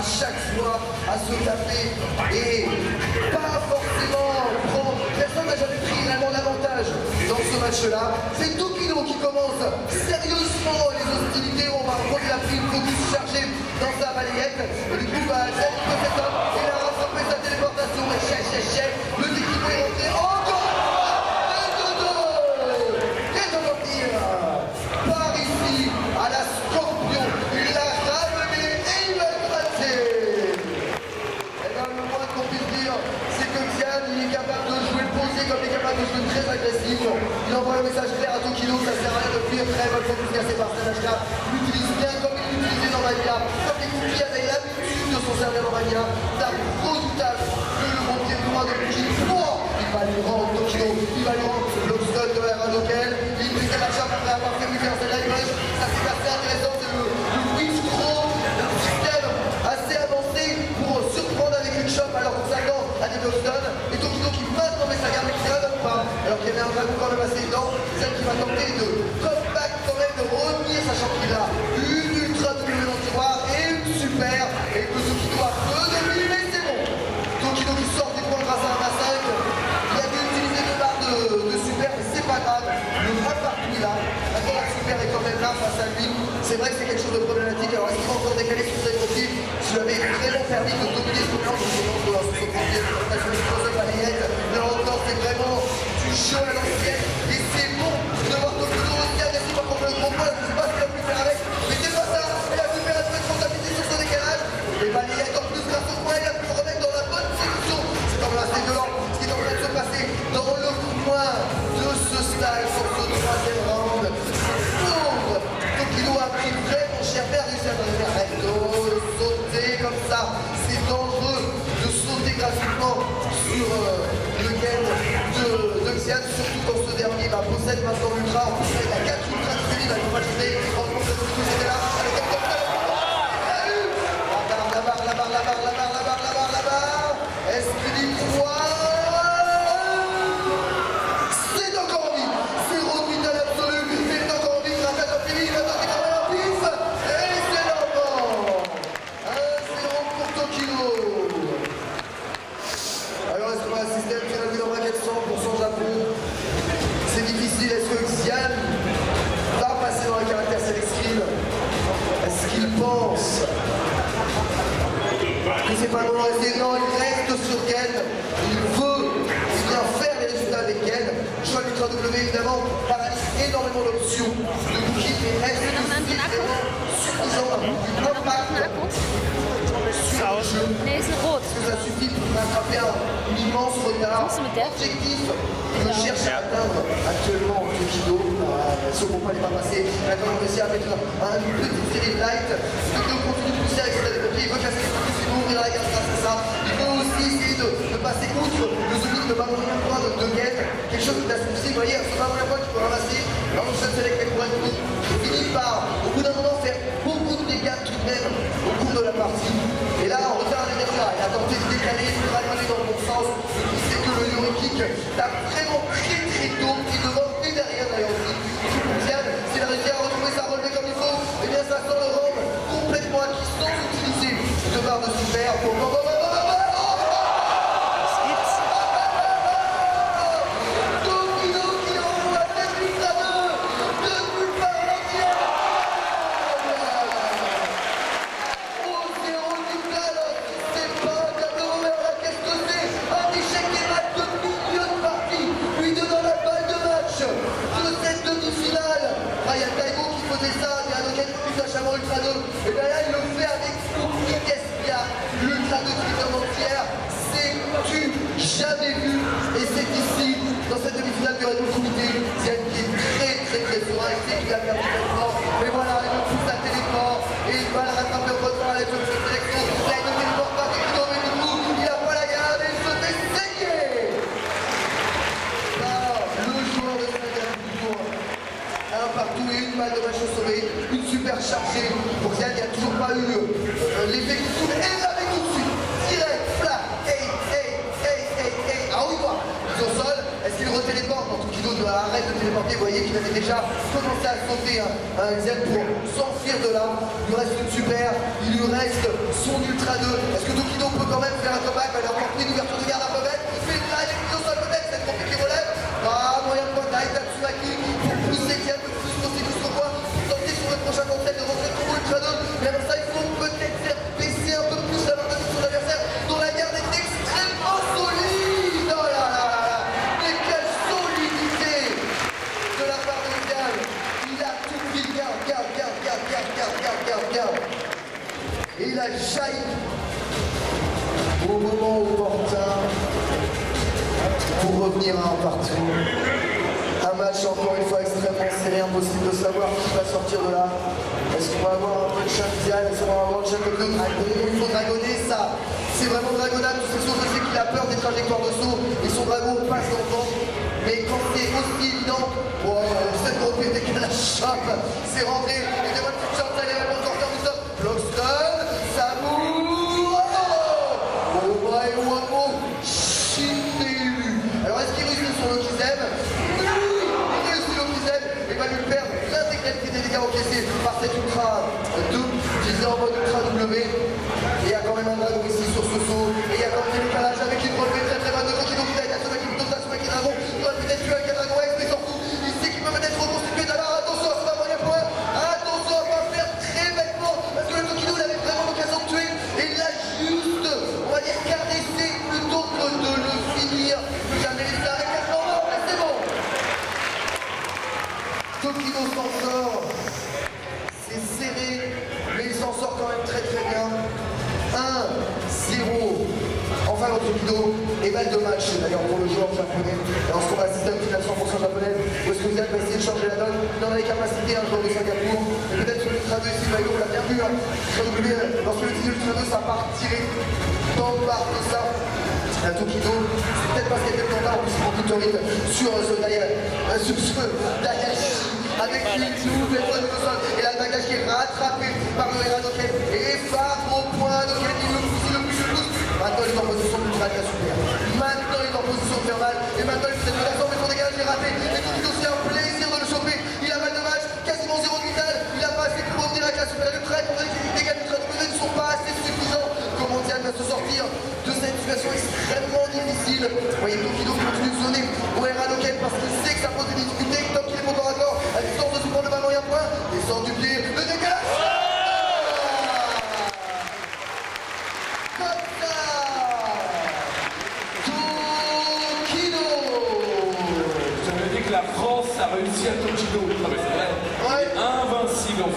chaque fois à se taper et pas forcément prendre. Personne n'a jamais pris vraiment l'avantage dans ce match-là. C'est Tokido qui commence sérieusement les hostilités. On va prendre la prise focus chargé dans sa balayette. Et du coup, bah, c'est un peu cet homme. Il a rattrapé sa téléportation. Et chèque. Le Tokido est rentré encore. Par ici, à la Scorpion, il l'a ramené et il va le gratter. Et bien, le moins qu'on puisse dire, c'est que Xian, il est capable de jouer posé comme il est capable de jouer très agressif. Il envoie le message clair à Tokido, ça sert à rien de fuir très mal focus cassé par Sanashka. Il l'utilise bien comme il l'utilisait dans Mania, comme les cookies avaient l'habitude de s'en servir dans Mania. C'est redoutable que le bon pied droit de Puki. Il va lui rendre Tokido, il va lui rendre l'obstacle de la Radoken. Il brise la chape après avoir fait lui faire sa live rush. Ça c'est assez intéressant, c'est le Witch Crow, un système assez avancé pour surprendre avec une chope alors qu'on s'attend à des blockstones. Et Tokido qui va tomber sa garde mais qui ne la donne pas. Alors qu'il y avait un dragon quand même assez énorme, celle qui va tenter de come back quand même, de renier sachant qu'il a une ultra double dans le tiroir et une super. Et que Tokido a peu de lui, mais c'est bon. Tokido qui sort des points grâce à un A5. Il a dû utiliser deux barres de super, mais c'est pas grave. Le vrai partout il a. Maintenant la super est quand même là face à lui. C'est vrai que c'est quelque chose de problématique. Alors est-ce qu'il va encore décaler sur ses motifs? Je lui avais vraiment permis de dominer ce plan. Je pense que sur son premier, sur une grosse balayette. Là encore, c'est vraiment du jeu à l'ancienne. Et c'est bon de voir Tokido aussi agressif pour prendre le gros point. Je ne sais pas ce qu'il a pu faire avec. Mais c'est pas ça. Il a pu faire un peu de comptabilité sur son décalage. Et balayette en plus grâce au point, il a pu le remettre dans la bonne sélection. C'est quand même assez violent ce qui est en train de se passer dans le coin de ce style sur ce troisième round. Pauvre Tokido a pris vraiment cher, perdu sa recto, sauter comme ça. C'est dangereux de sauter gratuitement sur le game de Xian, surtout quand ce dernier possède maintenant l'ultra. En plus, il a 4 ultras disponibles à l'opacité. En France, le coup c'était là avec un la barre. Est-ce qu'il y croit? C'est encore en vie. C'est Rodwin à l'absolu. C'est encore en vie. Grâce à Topini, il va tenter quand même un pif. Et c'est l'enfant. 1-0 pour Tokido. Alors, est-ce qu'on va un système qui a vu dans braquette 100% Japon? C'est difficile. Est-ce que Xian va passer dans le caractère select skill? Est-ce qu'il pense que c'est pas le moment de rester? Non, il reste sur Ken. Il veut bien faire les résultats avec Ken. Choix de l'Ultra W évidemment paralyse énormément d'options de bouclier, mais reste vraiment suffisant du impact sur le jeu. Est-ce que ça suffit pour rattraper un immense retard? Objectif que cherche à atteindre actuellement Tokido. Ce combat n'est pas passé. Il a quand même réussi à mettre une petite série de light. Tokido continue de pousser avec ses papiers. Il veut casser les focus, il veut ouvrir la garde grâce à ça. Il veut aussi essayer de passer outre le zoning de ballon de point de Gen. Quelque chose qui est assez difficile. Vous voyez, ce ballon de point qu'il peut ramasser. Là, on se select avec point de coup. Il finit par, au bout d'un moment, faire beaucoup de dégâts tout de même au cours de la partie. Et là, on retard les dégâts. Il a tenté de décaler, de ramener dans le bon sens. Il sait que le Yuri Kick tape vraiment très très tôt. Il demande et derrière d'ailleurs aussi. S'il a réussi à retrouver sa relevée comme il faut, et bien ça sent le rhum complètement acquis sans utiliser de barre de super pour Tokido qui envoie cette ultra 2 de nulle part entière. Oh, c'est redoutable. C'est pas un tableau ouvert là. Qu'est-ce que c'est? Un échec et mat de milieu de partie, lui donnant la balle de match de cette demi-finale. Ryan Taigo qui faisait ça, il y a un auquel plus un chameau ultra 2. Et bien là, il le fait avec Cookie Gaspia, l'ultra 2 Twitter entière. C'est du jamais vu. Et c'est ici, dans cette demi-finale du Red Bull Comité, Xian qui est très serein. Il sait qu'il a perdu complètement. Mais voilà, il me pousse à téléport. Et il va la rattraper au retard avec le petit sélection. Là, il ne téléporte pas Tokido, mais du coup, il a pas la garde et il se fait saigner. Là, le joueur de Snyder du tour. Un partout et une balle de match au sommet, une super chargée. Pour Xian, il n'y a toujours pas eu l'effet qui tourne. Et là, avec tout de suite, direct, flat, hey. Ah oui, quoi. Ils au sol, est-ce qu'il retéléporte? Tokido ne arrête de téléporter. Vous voyez qu'il avait déjà commencé à sauter un Zen pour s'enfuir de là. Il lui reste une super, il lui reste son Ultra 2. Est-ce que Tokido peut quand même faire un comeback? Il a encore pris une ouverture de garde à peu près. Il fait une live, il sur la peut-être, c'est compliqué qui relève. Ah, moyen de point d'Aïe Tatsumaki pour pousser qui a un peu plus possible jusqu'au point. Tenter sur le prochain concept de rentrer pour Ultra 2. Mais avant ça, il faut peut-être faire baisser un peu plus la main de son adversaire dont la garde est extrêmement solide. Oh là là là là. Mais quelle solidité de la part de Gal. Il a tout pris. Regarde. Et il a jailli au moment opportun pour revenir à un partout. Un match encore une fois extrêmement serré, impossible de savoir qui va sortir de là. Est-ce qu'on va avoir un peu de champion? Est-ce qu'on va avoir le champion de dragon? Il faut dragonner ça. C'est vraiment dragonable, toutes ces choses. Je sais qu'il a peur des trajectoires de saut et son dragon passe dans le vent. Mais quand c'est aussi évident, cette gros pété que la chope, c'est rentré. Et de votre petite chance, elle est vraiment sortir du top. Blockstone, Samu, alors est-ce qu'il réussit sur l'Okizem? Oui, il réussit l'Okizem et va lui perdre l'intégralité des dégâts encaissés par cet Ultra 2 qui est en mode Ultra W. Et il y a quand même un dragon ici sur ce saut. Et il y a quand même des décalages avec une relevée très bonne de Tokido qui a Tatsumaki plutôt que Tatsumaki dragon. Il aurait peut-être tué avec un dragon X, mais surtout, il sait qu'il peut peut-être reconstituer d'abord. Attention à ce moyen point. Attention à pas faire très bêtement parce que le Tokido il avait vraiment l'occasion de tuer. Et il l'a juste, on va dire, caressé plutôt que de le finir. Il a laissé avec un moment, mais c'est bon. Tokido s'en sort. C'est serré, mais il s'en sort quand même très bien. 1-0 en faveur de Tokido et balle de match d'ailleurs pour le joueur japonais. Lorsqu'on va assister à une finale 100% japonaise, où est-ce que vous va essayer de changer la donne? Il en a les capacités, un joueur de Singapour. Et peut-être sur l'Ultra 2 ici, on l'a bien vu. Lorsque le titre Ultra 2, ça part tirer dans le bar de ça. La Tokido, c'est peut-être parce qu'il y a quelques temps, en plus il prend tout le rythme sur ce Daihachi avec une nouvelle zone de sol. Et là, le bagage qui est rattrapé par le Heradoken et par au point Doken, il le pousse. Maintenant, il est en position de Ultra super. Maintenant, il est en position de faire mal. Et maintenant, il fait cette menace, mais son dégage est raté. Et Tokido, c'est un plaisir de le choper. Il a mal de match, quasiment 0 de vital. Il a pas assez pour revenir avec la super ultra. Et les dégâts d'Ultra W ne sont pas assez suffisants. Comment Diane va se sortir de cette situation extrêmement difficile? Vous voyez, Tokido continue de zoner au Heradoken parce qu'il sait que ça pose des difficultés. Tant qu'il est bon corps à corps, à distance de support de ballon et un point. Il sort du pied, le décalage. Comme ça, Tokido. J'avais dit que la France a réussi à Tokido. Non mais c'est vrai. Ouais. Il est invincible en fait.